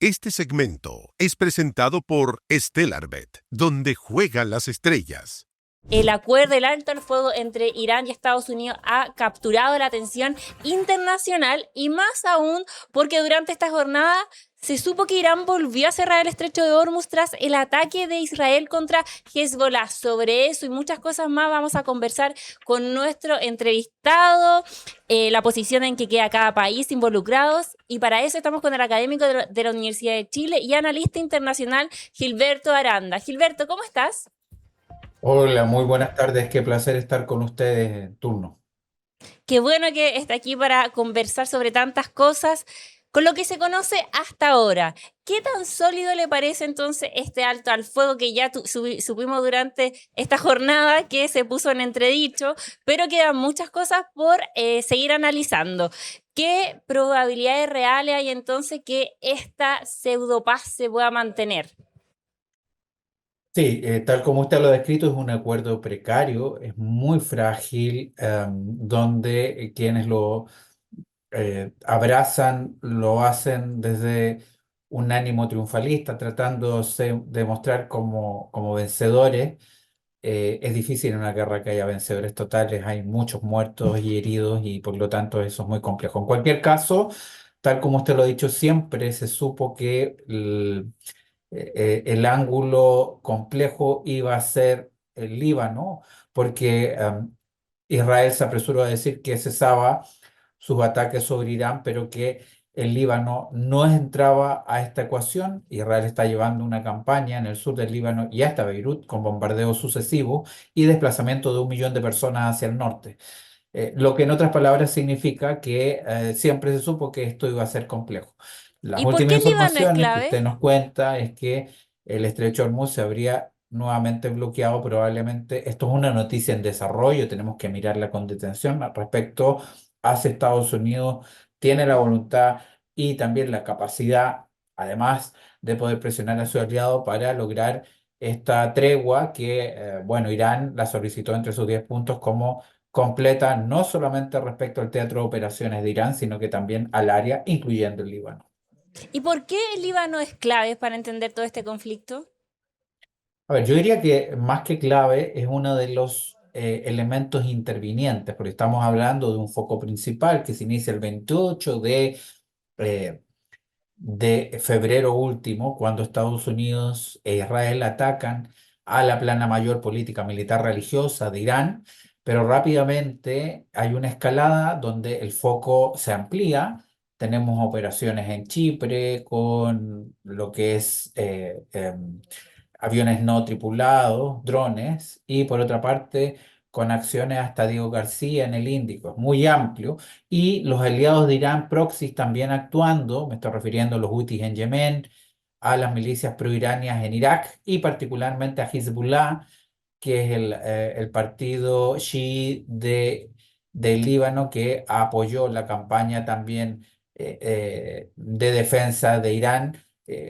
Este segmento es presentado por Stellarbet, donde juegan las estrellas. El acuerdo del alto al fuego entre Irán y Estados Unidos ha capturado la atención internacional y más aún porque durante esta jornada se supo que Irán volvió a cerrar el estrecho de Hormuz tras el ataque de Israel contra Hezbollah. Sobre eso y muchas cosas más vamos a conversar con nuestro entrevistado, la posición en que queda cada país involucrados, y para eso estamos con el académico de la Universidad de Chile y analista internacional Gilberto Aranda. Gilberto, ¿cómo estás? Hola, muy buenas tardes. Qué placer estar con ustedes en turno. Qué bueno que está aquí para conversar sobre tantas cosas con lo que se conoce hasta ahora. ¿Qué tan sólido le parece entonces este alto al fuego que ya supimos durante esta jornada que se puso en entredicho, pero quedan muchas cosas por seguir analizando? ¿Qué probabilidades reales hay entonces que esta pseudopaz se pueda mantener? Sí, tal como usted lo ha descrito, es un acuerdo precario, es muy frágil, donde quienes lo abrazan lo hacen desde un ánimo triunfalista, tratándose de mostrar como vencedores. Es difícil en una guerra que haya vencedores totales, hay muchos muertos y heridos y por lo tanto eso es muy complejo. En cualquier caso, tal como usted lo ha dicho, siempre se supo que el ángulo complejo iba a ser el Líbano, porque Israel se apresuró a decir que cesaba sus ataques sobre Irán, pero que el Líbano no entraba a esta ecuación. Israel está llevando una campaña en el sur del Líbano y hasta Beirut con bombardeos sucesivos y desplazamiento de 1 millón de personas hacia el norte. Lo que en otras palabras significa que siempre se supo que esto iba a ser complejo. Las ¿Y por últimas qué el Líbano es informaciones que clave? usted nos cuenta es que el estrecho de Hormuz se habría nuevamente bloqueado. Probablemente esto es una noticia en desarrollo, tenemos que mirarla con detención al respecto a si Estados Unidos tiene la voluntad y también la capacidad, además de poder presionar a su aliado para lograr esta tregua que, bueno, Irán la solicitó entre sus 10 puntos como completa, no solamente respecto al teatro de operaciones de Irán, sino que también al área, incluyendo el Líbano. ¿Y por qué el Líbano es clave para entender todo este conflicto? A ver, yo diría que más que clave es uno de los elementos intervinientes, porque estamos hablando de un foco principal que se inicia el 28 eh, de febrero último, cuando Estados Unidos e Israel atacan a la plana mayor política militar religiosa de Irán, pero rápidamente hay una escalada donde el foco se amplía. Tenemos operaciones en Chipre con lo que es aviones no tripulados, drones, y por otra parte con acciones hasta Diego García en el Índico. Es muy amplio y los aliados de Irán, proxies, también actuando. Me estoy refiriendo a los Houthis en Yemen, a las milicias proiranias en Irak y particularmente a Hezbollah, que es el partido chií del Líbano que apoyó la campaña también de defensa de Irán,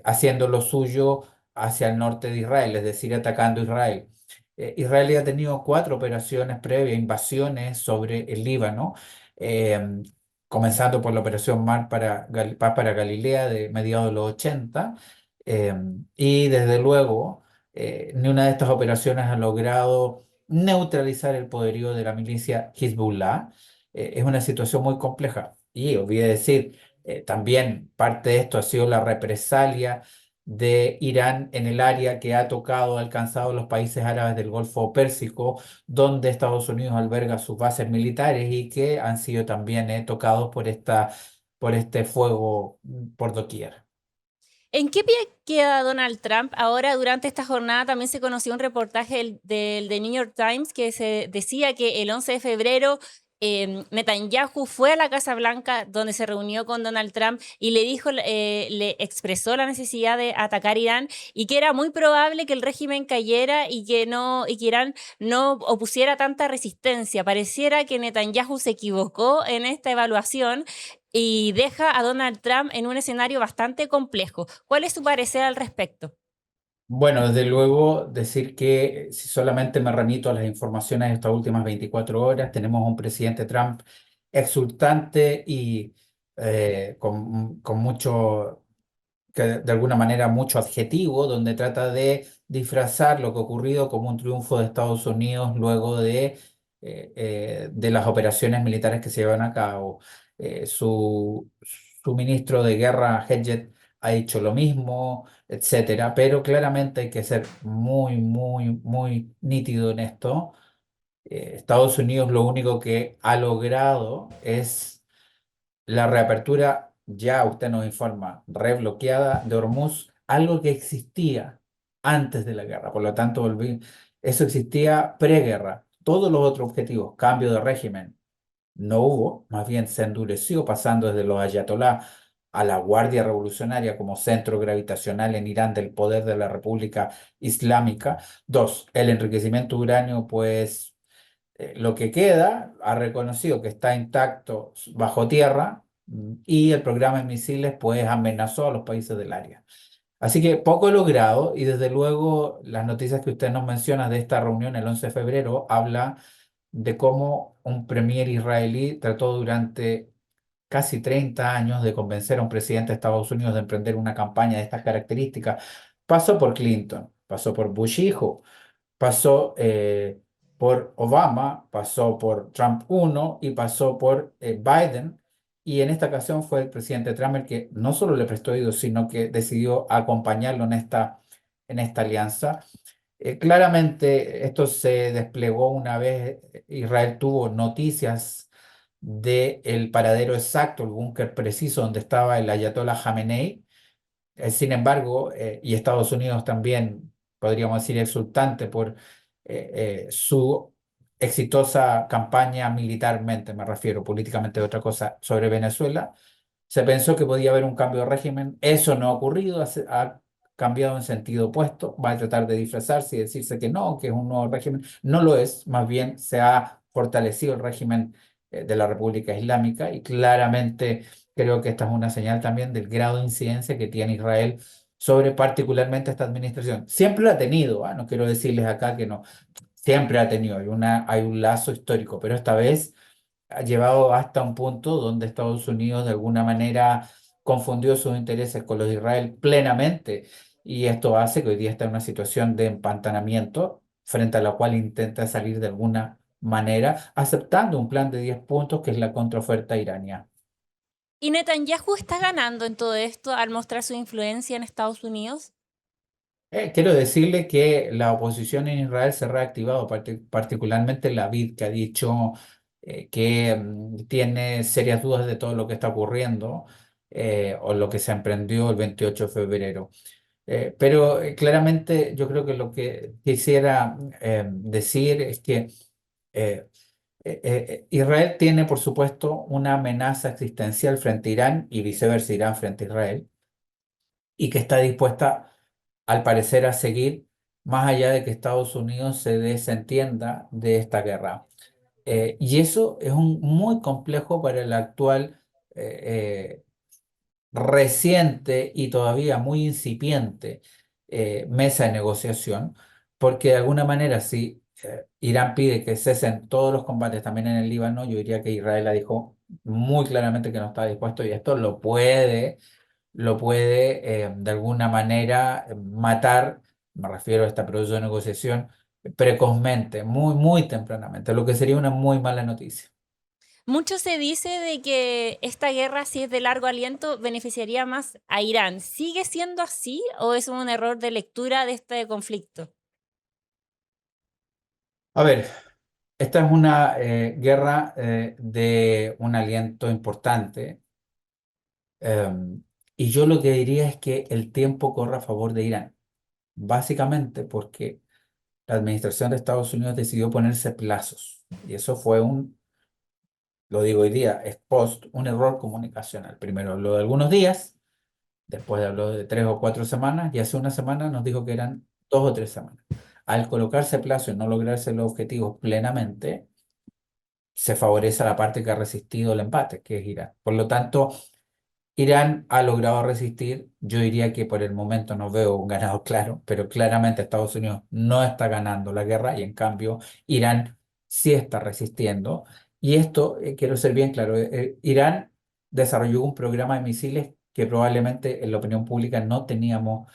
haciendo lo suyo hacia el norte de Israel, es decir, atacando Israel. Israel ya ha tenido 4 operaciones previas, invasiones sobre el Líbano, eh, comenzando por la operación Paz para Galilea de mediados de los 80, eh, y desde luego ni una de estas operaciones ha logrado neutralizar el poderío de la milicia Hezbollah. Es una situación muy compleja. Y olvidé decir, también parte de esto ha sido la represalia de Irán en el área que ha tocado, ha alcanzado los países árabes del Golfo Pérsico, donde Estados Unidos alberga sus bases militares y que han sido también tocados por este fuego por doquier. ¿En qué pie queda Donald Trump? Ahora, durante esta jornada también se conoció un reportaje del The New York Times que se decía que el 11 de febrero Netanyahu fue a la Casa Blanca donde se reunió con Donald Trump y le dijo, le expresó la necesidad de atacar Irán y que era muy probable que el régimen cayera y que Irán no opusiera tanta resistencia. Pareciera que Netanyahu se equivocó en esta evaluación y deja a Donald Trump en un escenario bastante complejo. ¿Cuál es su parecer al respecto? Bueno, desde luego decir que si solamente me remito a las informaciones de estas últimas 24 horas, tenemos un presidente Trump exultante y con mucho que de alguna manera mucho adjetivo, donde trata de disfrazar lo que ha ocurrido como un triunfo de Estados Unidos luego de las operaciones militares que se llevan a cabo. Su ministro de Guerra, Hedget, ha dicho lo mismo, etcétera, pero claramente hay que ser muy, muy, muy nítido en esto. Estados Unidos lo único que ha logrado es la reapertura, ya usted nos informa, rebloqueada de Hormuz, algo que existía antes de la guerra. Por lo tanto, eso existía preguerra. Todos los otros objetivos, cambio de régimen, no hubo, más bien se endureció, pasando desde los ayatolás a la Guardia Revolucionaria como centro gravitacional en Irán del poder de la República Islámica. Dos, el enriquecimiento de uranio, pues lo que queda ha reconocido que está intacto bajo tierra, y el programa de misiles pues amenazó a los países del área. Así que poco logrado, y desde luego las noticias que usted nos menciona de esta reunión el 11 de febrero habla de cómo un premier israelí trató durante casi 30 años de convencer a un presidente de Estados Unidos de emprender una campaña de estas características. Pasó por Clinton, pasó por Bush hijo, pasó por Obama, pasó por Trump uno y pasó por Biden. Y en esta ocasión fue el presidente Trump el que no solo le prestó oídos, sino que decidió acompañarlo en esta alianza. Claramente esto se desplegó una vez Israel tuvo noticias del paradero exacto, el búnker preciso donde estaba el ayatollah Jamenei. Sin embargo, y Estados Unidos también, podríamos decir, exultante por su exitosa campaña militarmente, me refiero políticamente de otra cosa, sobre Venezuela, se pensó que podía haber un cambio de régimen. Eso no ha ocurrido, ha cambiado en sentido opuesto. Va a tratar de disfrazarse y decirse que no, que es un nuevo régimen. No lo es, más bien se ha fortalecido el régimen de la República Islámica, y claramente creo que esta es una señal también del grado de incidencia que tiene Israel sobre particularmente esta administración. Siempre lo ha tenido, no quiero decirles acá que no, siempre ha tenido, hay un lazo histórico, pero esta vez ha llevado hasta un punto donde Estados Unidos de alguna manera confundió sus intereses con los de Israel plenamente, y esto hace que hoy día está en una situación de empantanamiento frente a la cual intenta salir de alguna manera aceptando un plan de 10 puntos que es la contraoferta iraní. ¿Y Netanyahu está ganando en todo esto al mostrar su influencia en Estados Unidos? Quiero decirle que la oposición en Israel se ha reactivado, particularmente la Vid, que ha dicho que tiene serias dudas de todo lo que está ocurriendo, o lo que se emprendió el 28 de febrero. Pero claramente yo creo que lo que quisiera decir es que eh, Israel tiene, por supuesto, una amenaza existencial frente a Irán y viceversa, Irán frente a Israel, y que está dispuesta, al parecer, a seguir más allá de que Estados Unidos se desentienda de esta guerra. Y eso es muy complejo para el actual, reciente y todavía muy incipiente mesa de negociación, porque de alguna manera si Irán pide que cesen todos los combates también en el Líbano, yo diría que Israel la dijo muy claramente que no está dispuesto, y esto lo puede de alguna manera matar, me refiero a este proceso de negociación, precozmente, muy, muy tempranamente, lo que sería una muy mala noticia. Mucho se dice de que esta guerra, si es de largo aliento, beneficiaría más a Irán. ¿Sigue siendo así o es un error de lectura de este conflicto? A ver, esta es una guerra de un aliento importante, y yo lo que diría es que el tiempo corre a favor de Irán, básicamente porque la administración de Estados Unidos decidió ponerse plazos, y eso fue lo digo hoy día, es un error comunicacional. Primero habló de algunos días, después habló de 3 o 4 semanas, y hace una semana nos dijo que eran 2 o 3 semanas. Al colocarse plazo y no lograrse los objetivos plenamente, se favorece a la parte que ha resistido el empate, que es Irán. Por lo tanto, Irán ha logrado resistir. Yo diría que por el momento no veo un ganador claro, pero claramente Estados Unidos no está ganando la guerra, y en cambio Irán sí está resistiendo. Y esto, quiero ser bien claro, Irán desarrolló un programa de misiles que probablemente en la opinión pública no teníamos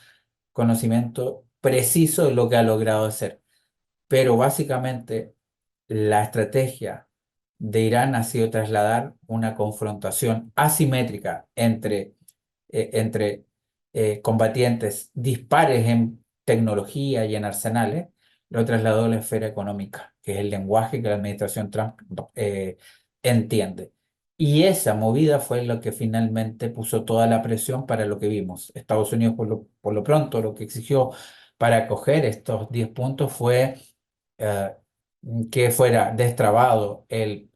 conocimiento preciso de lo que ha logrado hacer. Pero básicamente la estrategia de Irán ha sido trasladar una confrontación asimétrica entre combatientes dispares en tecnología y en arsenales, lo trasladó a la esfera económica, que es el lenguaje que la administración Trump entiende. Y esa movida fue lo que finalmente puso toda la presión para lo que vimos. Estados Unidos, por lo pronto, lo que exigió para coger estos 10 puntos fue eh, que fuera destrabado el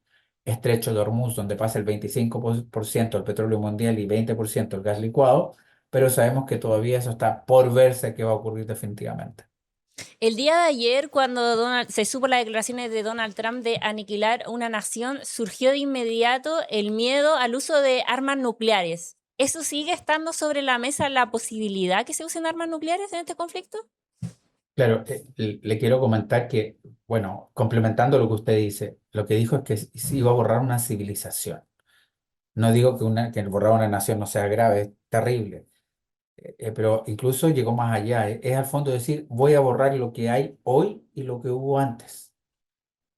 estrecho de Hormuz, donde pasa el 25% del petróleo mundial y 20% del gas licuado, pero sabemos que todavía eso está por verse qué va a ocurrir definitivamente. El día de ayer, cuando se supo las declaraciones de Donald Trump de aniquilar una nación, surgió de inmediato el miedo al uso de armas nucleares. ¿Eso sigue estando sobre la mesa, la posibilidad que se usen armas nucleares en este conflicto? Claro, le quiero comentar que, bueno, complementando lo que usted dice, lo que dijo es que se iba a borrar una civilización. No digo que borrar una nación no sea grave, es terrible, pero incluso llegó más allá. Es al fondo decir, voy a borrar lo que hay hoy y lo que hubo antes.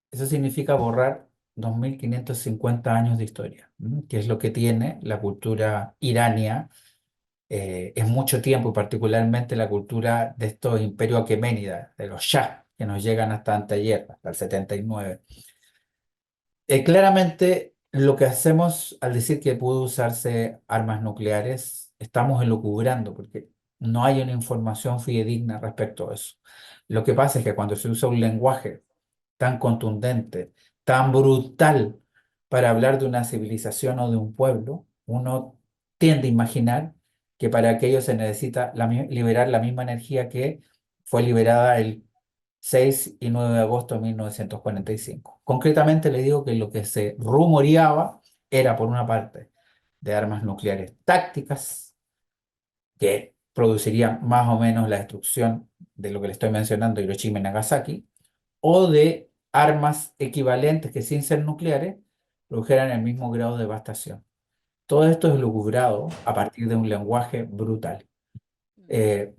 Eso significa borrar 2550 años de historia, que es lo que tiene la cultura irania. Es mucho tiempo, y particularmente la cultura de estos imperios aqueménidas, de los Shah, que nos llegan hasta anteayer, hasta el 79. Claramente, lo que hacemos al decir que pudo usarse armas nucleares, estamos elucubrando, porque no hay una información fidedigna respecto a eso. Lo que pasa es que cuando se usa un lenguaje tan contundente, tan brutal para hablar de una civilización o de un pueblo, uno tiende a imaginar que para aquello se necesita liberar la misma energía que fue liberada el 6 y 9 de agosto de 1945. Concretamente le digo que lo que se rumoreaba era, por una parte, de armas nucleares tácticas que producirían más o menos la destrucción de lo que le estoy mencionando, Hiroshima y Nagasaki, o de armas equivalentes que sin ser nucleares produjeran el mismo grado de devastación. Todo esto es lucubrado a partir de un lenguaje brutal.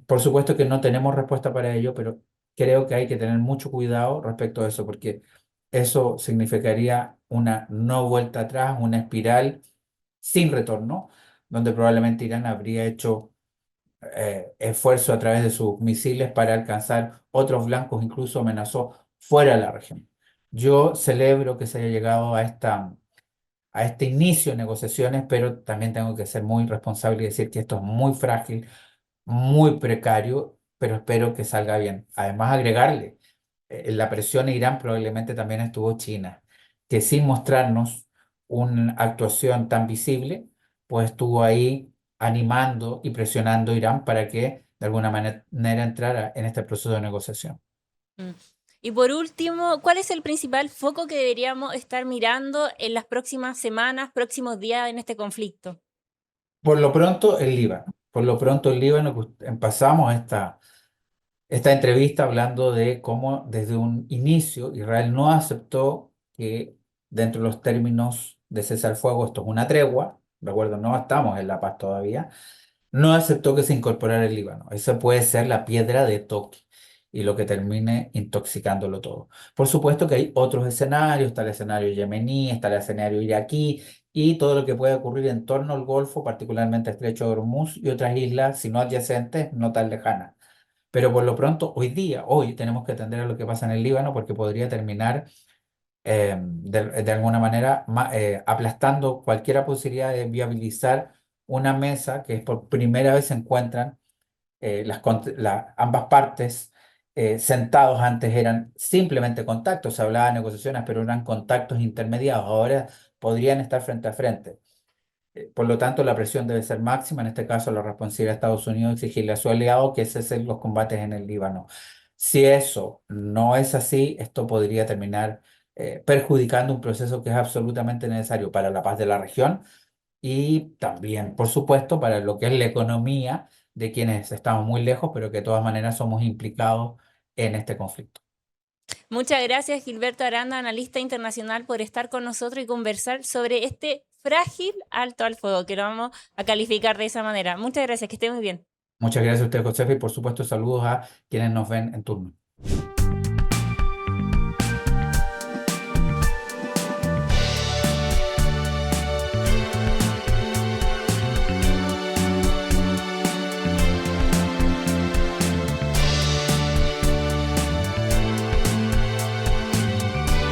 Por supuesto que no tenemos respuesta para ello, pero creo que hay que tener mucho cuidado respecto a eso, porque eso significaría una no vuelta atrás, una espiral sin retorno, donde probablemente Irán habría hecho esfuerzo a través de sus misiles para alcanzar otros blancos, incluso amenazó fuera de la región. Yo celebro que se haya llegado a este inicio de negociaciones, pero también tengo que ser muy responsable y decir que esto es muy frágil, muy precario, pero espero que salga bien. Además, agregarle, la presión a Irán probablemente también estuvo China, que sin mostrarnos una actuación tan visible, pues estuvo ahí animando y presionando a Irán para que de alguna manera entrara en este proceso de negociación. Mm. Y por último, ¿cuál es el principal foco que deberíamos estar mirando en las próximas semanas, próximos días en este conflicto? Por lo pronto, el Líbano. Por lo pronto, el Líbano, que empezamos esta entrevista hablando de cómo desde un inicio Israel no aceptó que dentro de los términos de cesar el fuego, esto es una tregua, recuerdo, no estamos en la paz todavía, no aceptó que se incorporara el Líbano. Esa puede ser la piedra de toque y lo que termine intoxicándolo todo. Por supuesto que hay otros escenarios, está el escenario yemení, está el escenario iraquí y todo lo que puede ocurrir en torno al Golfo, particularmente Estrecho de Hormuz y otras islas, si no adyacentes, no tan lejanas. Pero por lo pronto, hoy tenemos que atender a lo que pasa en el Líbano porque podría terminar de alguna manera aplastando cualquier posibilidad de viabilizar una mesa que es por primera vez se encuentran ambas partes sentados. Antes eran simplemente contactos, se hablaba de negociaciones, pero eran contactos intermediados, ahora podrían estar frente a frente. Por lo tanto, la presión debe ser máxima. En este caso, la responsabilidad de Estados Unidos exigirle a su aliado que cesen los combates en el Líbano. Si eso no es así, esto podría terminar perjudicando un proceso que es absolutamente necesario para la paz de la región y también, por supuesto, para lo que es la economía de quienes estamos muy lejos, pero que de todas maneras somos implicados en este conflicto. Muchas gracias, Gilberto Aranda, analista internacional, por estar con nosotros y conversar sobre este frágil alto al fuego, que lo vamos a calificar de esa manera. Muchas gracias, que esté muy bien. Muchas gracias a usted, Josefa, y por supuesto saludos a quienes nos ven en turno.